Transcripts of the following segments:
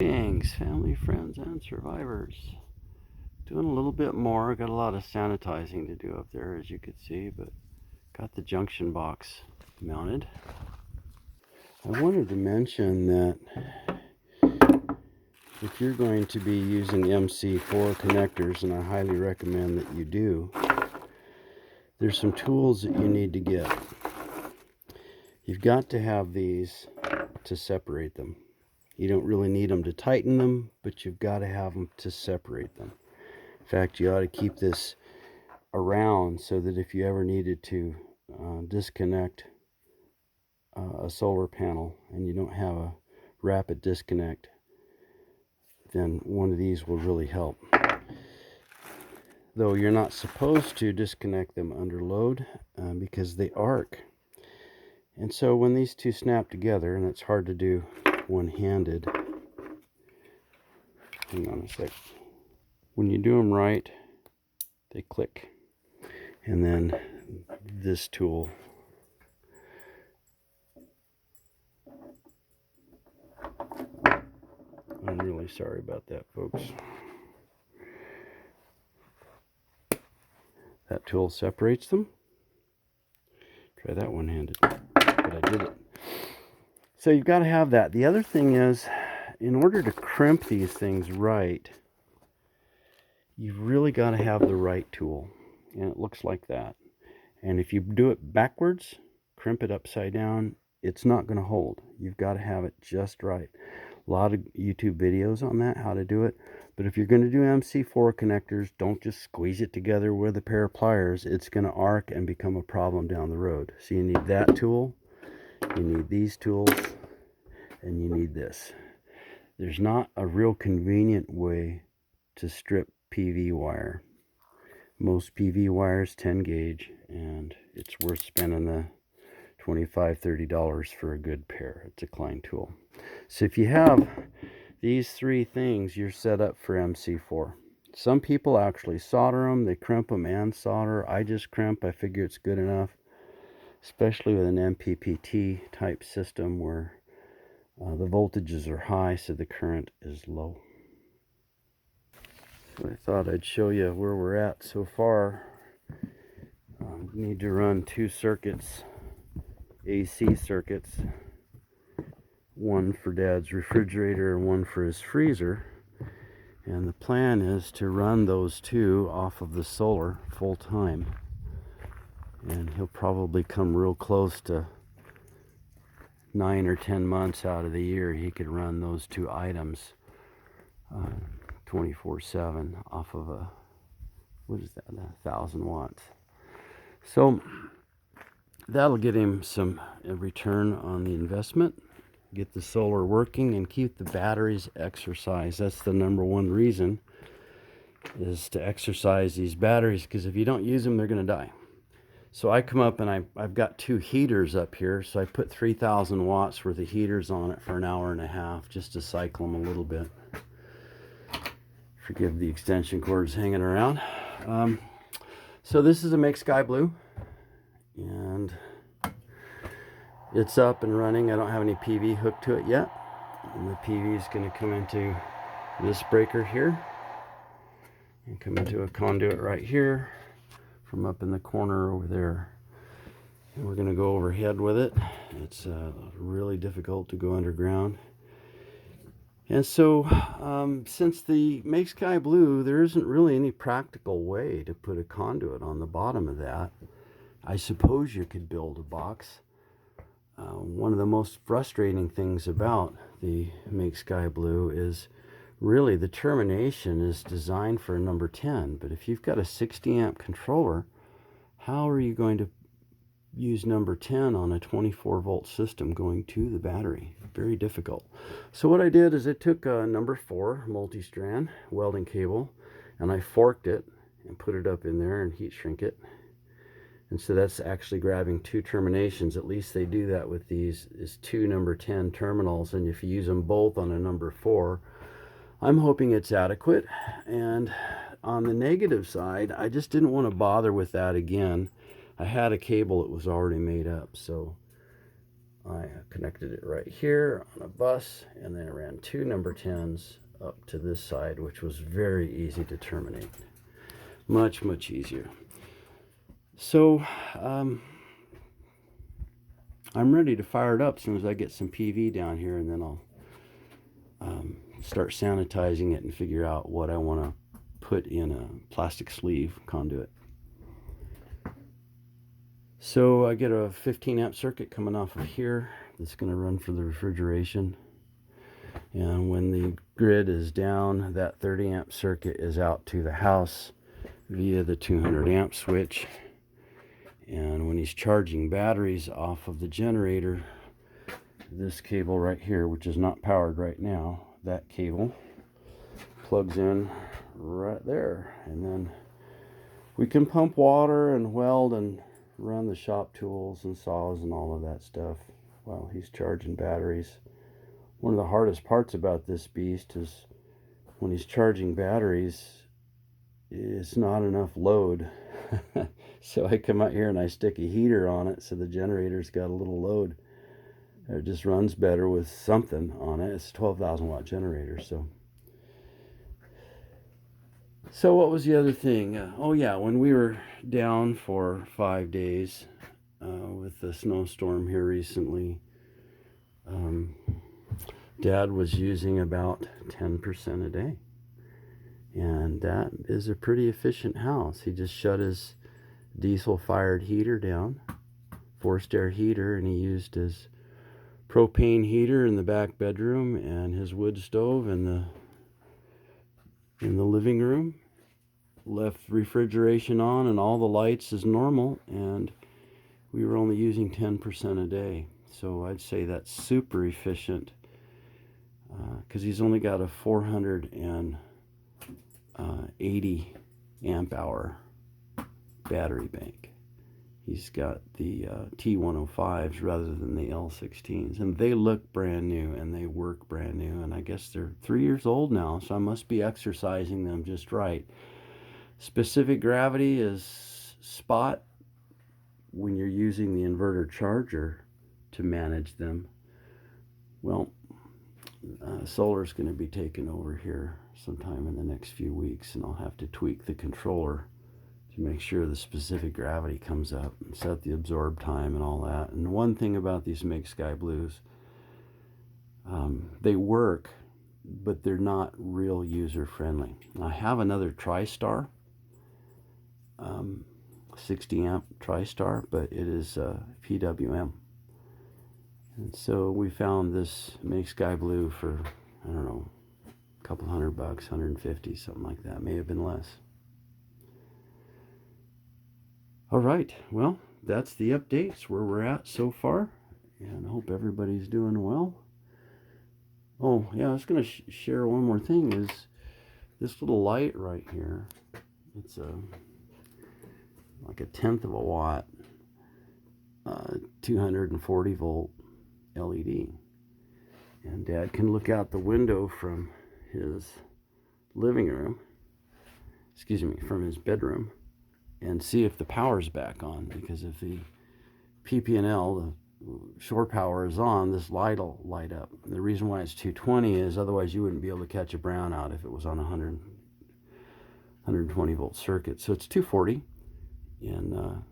Greetings, family, friends, and survivors. Doing a little bit more. Got a lot of sanitizing to do up there, as you could see, but got the junction box mounted. I wanted to mention that if you're going to be using MC4 connectors, and I highly recommend that you do, there's some tools that you need to get. You've got to have these to separate them. You don't really need them to tighten them, but you've got to have them to separate them. In fact, you ought to keep this around so that if you ever needed to disconnect a solar panel and you don't have a rapid disconnect, then one of these will really help. Though you're not supposed to disconnect them under load because they arc. And so when these two snap together, and it's hard to do one-handed, hang on a sec, when you do them right, they click. And then this tool I'm really sorry about that, folks. That tool separates them. Try that one-handed, but I did it. So you've got to have that. The other thing is, in order to crimp these things right, you've really got to have the right tool. And it looks like that. And if you do it backwards, crimp it upside down, it's not going to hold. You've got to have it just right. A lot of YouTube videos on that, how to do it. But if you're going to do MC4 connectors, don't just squeeze it together with a pair of pliers. It's going to arc and become a problem down the road. So you need that tool, you need these tools, and you need this. There's not a real convenient way to strip PV wire. Most PV wires 10 gauge, and it's worth spending the $25–30 for a good pair. It's a Klein tool. So if you have these three things, you're set up for MC4. Some people actually solder them. They crimp them and solder. I just crimp. I figure it's good enough, especially with an MPPT type system where the voltages are high, so the current is low. So I thought I'd show you where we're at so far. We need to run two circuits, AC circuits, one for Dad's refrigerator and one for his freezer. And the plan is to run those two off of the solar full time. And he'll probably come real close to 9 or 10 months out of the year. He could run those two items 24/7 off of a, what is that, 1,000 watts. So that'll get him some return on the investment, get the solar working, and keep the batteries exercised. That's the number one reason, is to exercise these batteries, because if you don't use them, they're going to die. So I come up and I've got two heaters up here, so I put 3,000 watts worth of heaters on it for an hour and a half just to cycle them a little bit. Forgive the extension cords hanging around. So this is a Make Sky Blue, and it's up and running. I don't have any PV hooked to it yet. And the PV is going to come into this breaker here and come into a conduit right here from up in the corner over there. And we're going to go overhead with it. It's really difficult to go underground. And so since the Make Sky Blue, there isn't really any practical way to put a conduit on the bottom of that. I suppose you could build a box. One of the most frustrating things about the Make Sky Blue is really the termination is designed for a number 10. But if you've got a 60 amp controller, how are you going to use number 10 on a 24 volt system going to the battery? Very difficult. So what I did is I took a number 4 multi-strand welding cable and I forked it and put it up in there and heat shrink it. And so that's actually grabbing two terminations. At least they do that with these, is two number 10 terminals. And if you use them both on a number 4, I'm hoping it's adequate. And on the negative side, I just didn't want to bother with that again. I had a cable that was already made up, so I connected it right here on a bus, and then I ran 2 number 10s up to this side, which was very easy to terminate. Much, much easier. So I'm ready to fire it up as soon as I get some PV down here, and then I'll start sanitizing it and figure out what I want to put in a plastic sleeve conduit. So I get a 15 amp circuit coming off of here that's going to run for the refrigeration, and when the grid is down, that 30 amp circuit is out to the house via the 200 amp switch. And when he's charging batteries off of the generator, this cable right here, which is not powered right now, that cable plugs in right there, and then we can pump water and weld and run the shop tools and saws and all of that stuff while he's charging batteries. One of the hardest parts about this beast is when he's charging batteries, it's not enough load. So I come out here and I stick a heater on it so the generator's got a little load. It just runs better with something on it. It's a 12,000 watt generator. So what was the other thing? Oh yeah, when we were down for 5 days with the snowstorm here recently, Dad was using about 10% a day. And that is a pretty efficient house. He just shut his diesel fired heater down, forced air heater, and he used his propane heater in the back bedroom and his wood stove in the living room. Left refrigeration on and all the lights as normal, and we were only using 10% a day. So I'd say that's super efficient because he's only got a 480 amp hour battery bank. He's got the T105s rather than the L16s, and they look brand new and they work brand new, and I guess they're 3 years old now, so I must be exercising them just right. Specific gravity is spot when you're using the inverter charger to manage them. Well, solar's going to be taken over here sometime in the next few weeks, and I'll have to tweak the controller to make sure the specific gravity comes up and set the absorb time and all that. And one thing about these Make Sky Blues, they work, but they're not real user friendly. I have another TriStar, 60 amp TriStar, but it is PWM. And so we found this Make Sky Blue for, I don't know, a couple $100, 150, something like that. May have been less. All right, well, that's the updates where we're at so far, and I hope everybody's doing well. Oh yeah, I was going to share one more thing. Is this little light right here. It's like a 1/10 of a watt, 240 volt LED, and Dad can look out the window from his living room, from his bedroom, and see if the power's back on, because if the PP&L, the shore power, is on, this light will light up. And the reason why it's 220 is otherwise you wouldn't be able to catch a brownout if it was on a 120 volt circuit. So it's 240, and the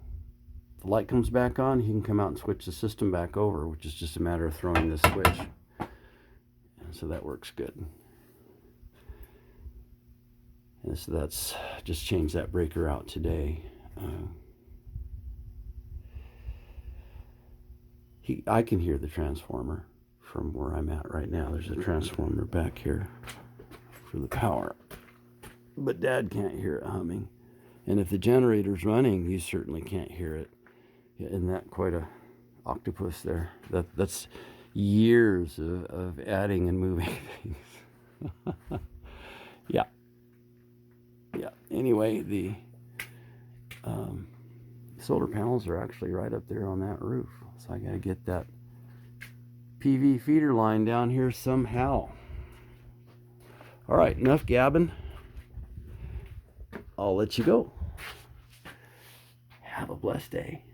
light comes back on, he can come out and switch the system back over, which is just a matter of throwing this switch. And so that works good. And so that's just changed that breaker out today. I can hear the transformer from where I'm at right now. There's a transformer back here for the power, but Dad can't hear it humming. And if the generator's running, you certainly can't hear it. Isn't that quite a octopus there? That's years of adding and moving things. Yeah. Anyway, the solar panels are actually right up there on that roof, so I got to get that PV feeder line down here somehow. All right, enough gabbing. I'll let you go. Have a blessed day.